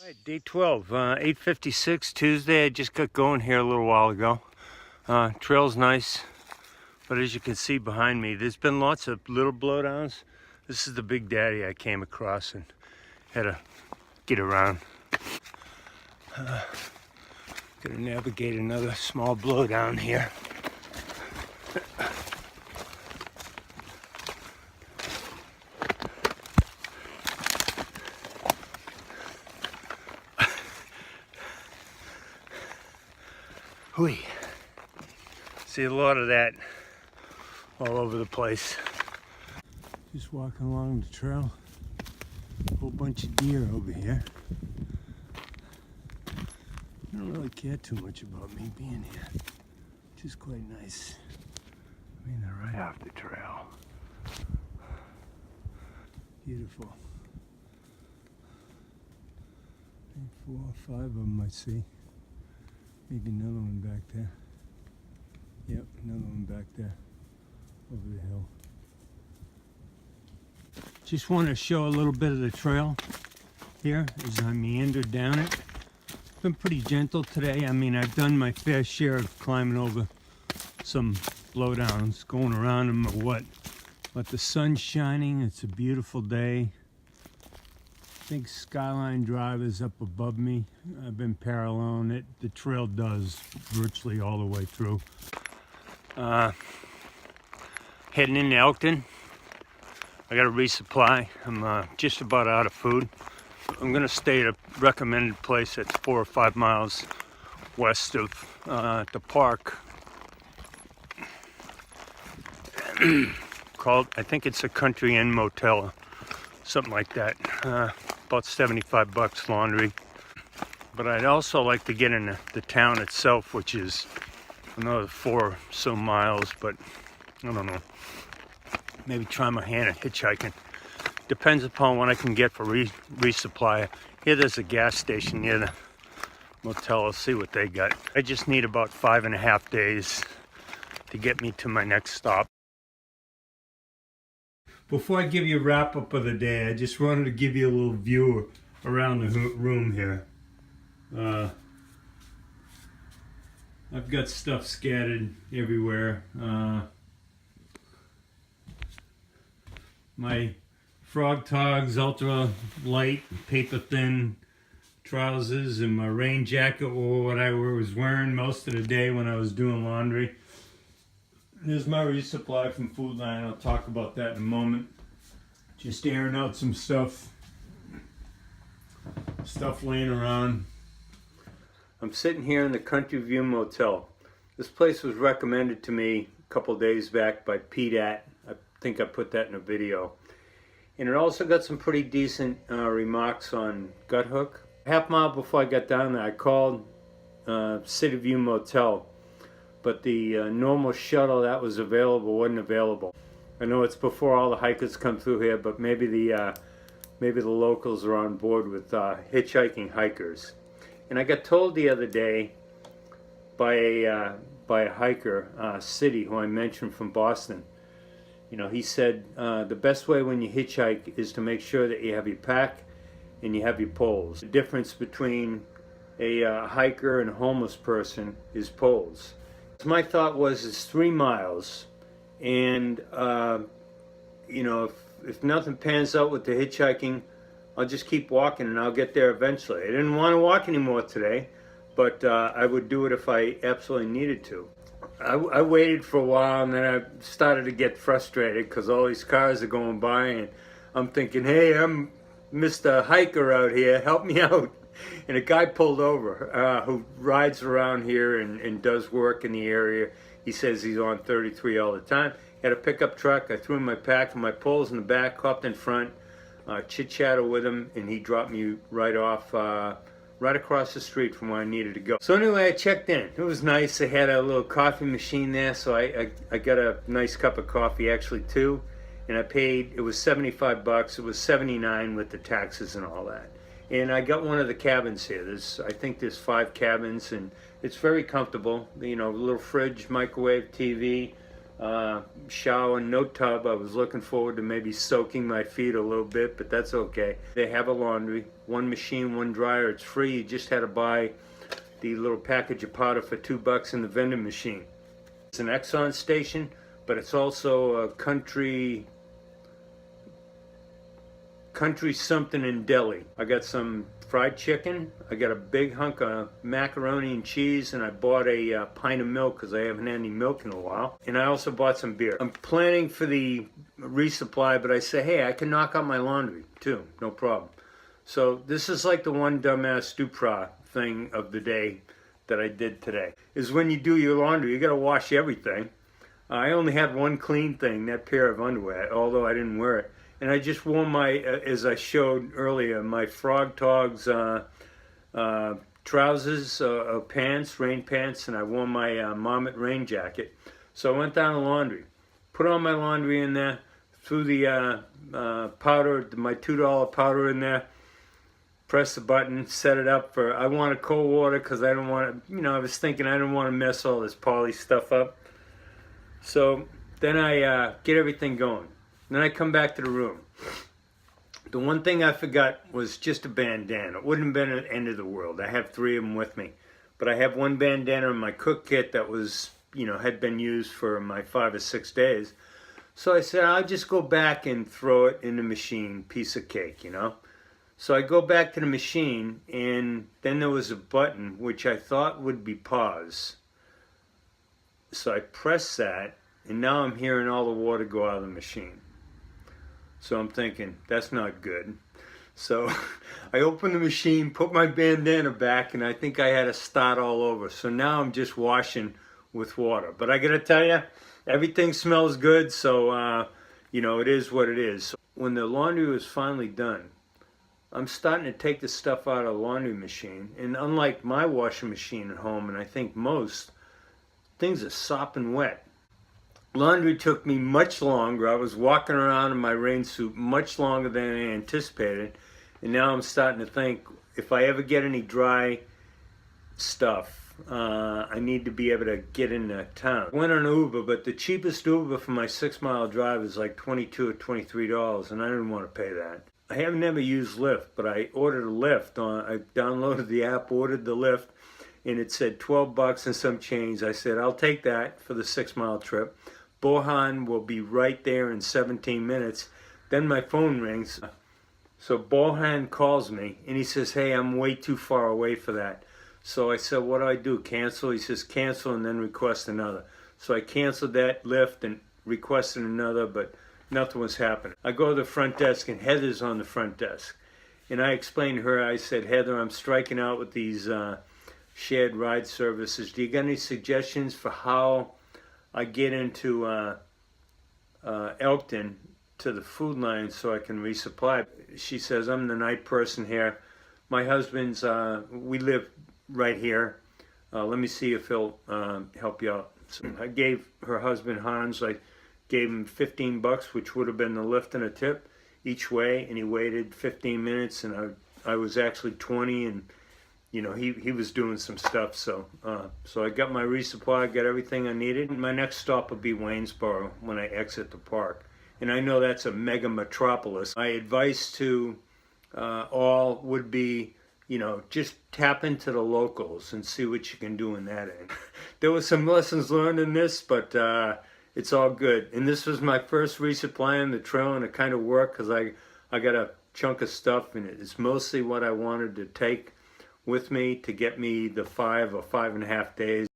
Right, day 12, 8:56 Tuesday. I just got going here a little while ago. Trail's nice, but as you can see behind me, there's been lots of little blowdowns. This is the Big Daddy I came across and had to get around. Gonna navigate another small blowdown here. Hui. See a lot of that all over the place. Just walking along the trail. A whole bunch of deer over here. I don't really care too much about me being here, which is quite nice. I mean, they're right off the trail. Beautiful. I think 4 or 5 of them I see. Maybe another one back there. Yep, another one back there over the hill. Just want to show a little bit of the trail here as I meandered down it. It's been pretty gentle today. I mean, I've done my fair share of climbing over some blowdowns, going around them or what. But the sun's shining. It's a beautiful day. I think Skyline Drive is up above me. I've been paralleling it. The trail does virtually all the way through. Heading into Elkton. I got a resupply. I'm just about out of food. I'm gonna stay at a recommended place that's 4 or 5 miles west of the park. Called, I think it's a Country Inn Motel, something like that. About 75 bucks laundry. But I'd also like to get in the town itself, which is another 4 or so miles, but I don't know. Maybe try my hand at hitchhiking. Depends upon what I can get for resupply. Here there's a gas station near the motel. I'll see what they got. I just need about 5.5 days to get me to my next stop. Before I give you a wrap up of the day, I just wanted to give you a little view around the room here. I've got stuff scattered everywhere. My Frog Togs ultra light, paper thin trousers and my rain jacket were what I was wearing most of the day when I was doing laundry. Here's my resupply from Food Line. I'll talk about that in a moment. Just airing out some stuff laying around. I'm sitting here in the Country View Motel. This place was recommended to me a couple days back by Pete At. I think I put that in a video. And it also got some pretty decent remarks on Gut Hook. Half mile before I got down there, I called City View Motel, but the normal shuttle that was available wasn't available. I know it's before all the hikers come through here, but maybe the locals are on board with hitchhiking hikers. And I got told the other day by a hiker, City, who I mentioned from Boston. You know, he said the best way when you hitchhike is to make sure that you have your pack and you have your poles. The difference between a hiker and a homeless person is poles. So my thought was it's 3 miles, and you know, if nothing pans out with the hitchhiking, I'll just keep walking and I'll get there eventually. I didn't want to walk anymore today, but I would do it if I absolutely needed to. I waited for a while, and then I started to get frustrated because all these cars are going by, and I'm thinking, hey, I'm Mr. Hiker out here, help me out. And a guy pulled over who rides around here and does work in the area. He says he's on 33 all the time. He had a pickup truck. I threw in my pack and my poles in the back, hopped in front, chit-chatted with him, and he dropped me right off, right across the street from where I needed to go. So anyway, I checked in. It was nice. They had a little coffee machine there, so I got a nice cup of coffee, actually 2, and I paid, it was 75 bucks. It was 79 with the taxes and all that. And I got one of the cabins here. I think there's 5 cabins, and it's very comfortable. You know, a little fridge, microwave, TV, Shower, no tub. I was looking forward to maybe soaking my feet a little bit, but that's okay. They have a laundry, one machine, one dryer. It's free. You just had to buy the little package of powder for $2 in the vending machine. It's an Exxon station, but it's also a country something in Delhi. I got some fried chicken, I got a big hunk of macaroni and cheese, and I bought a pint of milk because I haven't had any milk in a while. And I also bought some beer. I'm planning for the resupply, but I say, hey, I can knock out my laundry too, no problem. So this is like the one dumbass stupra thing of the day that I did today, is when you do your laundry, you gotta wash everything. I only had one clean thing, that pair of underwear, although I didn't wear it. And I just wore my, as I showed earlier, my Frog Togs trousers, pants, rain pants, and I wore my Marmot rain jacket. So I went down to laundry, put all my laundry in there, threw the powder, my $2 powder in there, press the button, set it up for, I wanted cold water because I don't want to, I was thinking I didn't want to mess all this poly stuff up. So then I get everything going. Then I come back to the room. The one thing I forgot was just a bandana. It wouldn't have been the end of the world. I have 3 of them with me. But I have one bandana in my cook kit that was, had been used for my 5 or 6 days. So I said, I'll just go back and throw it in the machine, piece of cake, So I go back to the machine, and then there was a button which I thought would be pause. So I press that, and now I'm hearing all the water go out of the machine. So I'm thinking, that's not good. So I opened the machine, put my bandana back, and I think I had to start all over. So now I'm just washing with water. But I gotta tell you, everything smells good, so it is what it is. So when the laundry was finally done, I'm starting to take the stuff out of the laundry machine. And unlike my washing machine at home, and I think most, things are sopping wet. Laundry took me much longer. I was walking around in my rain suit much longer than I anticipated. And now I'm starting to think, if I ever get any dry stuff, I need to be able to get into town. I went on Uber, but the cheapest Uber for my 6-mile drive is like $22 or $23, and I didn't want to pay that. I have never used Lyft, but I ordered a Lyft. I downloaded the app, ordered the Lyft, and it said $12 and some change. I said, I'll take that for the 6-mile trip. Bohan will be right there in 17 minutes. Then my phone rings. So Bohan calls me and he says, hey, I'm way too far away for that. So I said, what do I do? Cancel? He says, cancel and then request another. So I canceled that Lyft and requested another, but nothing was happening. I go to the front desk and Heather's on the front desk. And I explained to her, I said, Heather, I'm striking out with these shared ride services. Do you got any suggestions for how I get into Elkton to the food line so I can resupply? She says, I'm the night person here. My husband's, we live right here. Let me see if he'll help you out. So I gave her husband Hans, I gave him $15, which would have been the lift and a tip each way, and he waited 15 minutes, and I was actually 20, and he was doing some stuff, so I got my resupply, got everything I needed. My next stop will be Waynesboro when I exit the park. And I know that's a mega metropolis. My advice to all would be, just tap into the locals and see what you can do in that end. There were some lessons learned in this, but it's all good. And this was my first resupply on the trail, and it kind of worked because I got a chunk of stuff, and it's mostly what I wanted to take with me to get me the 5 or 5.5 days.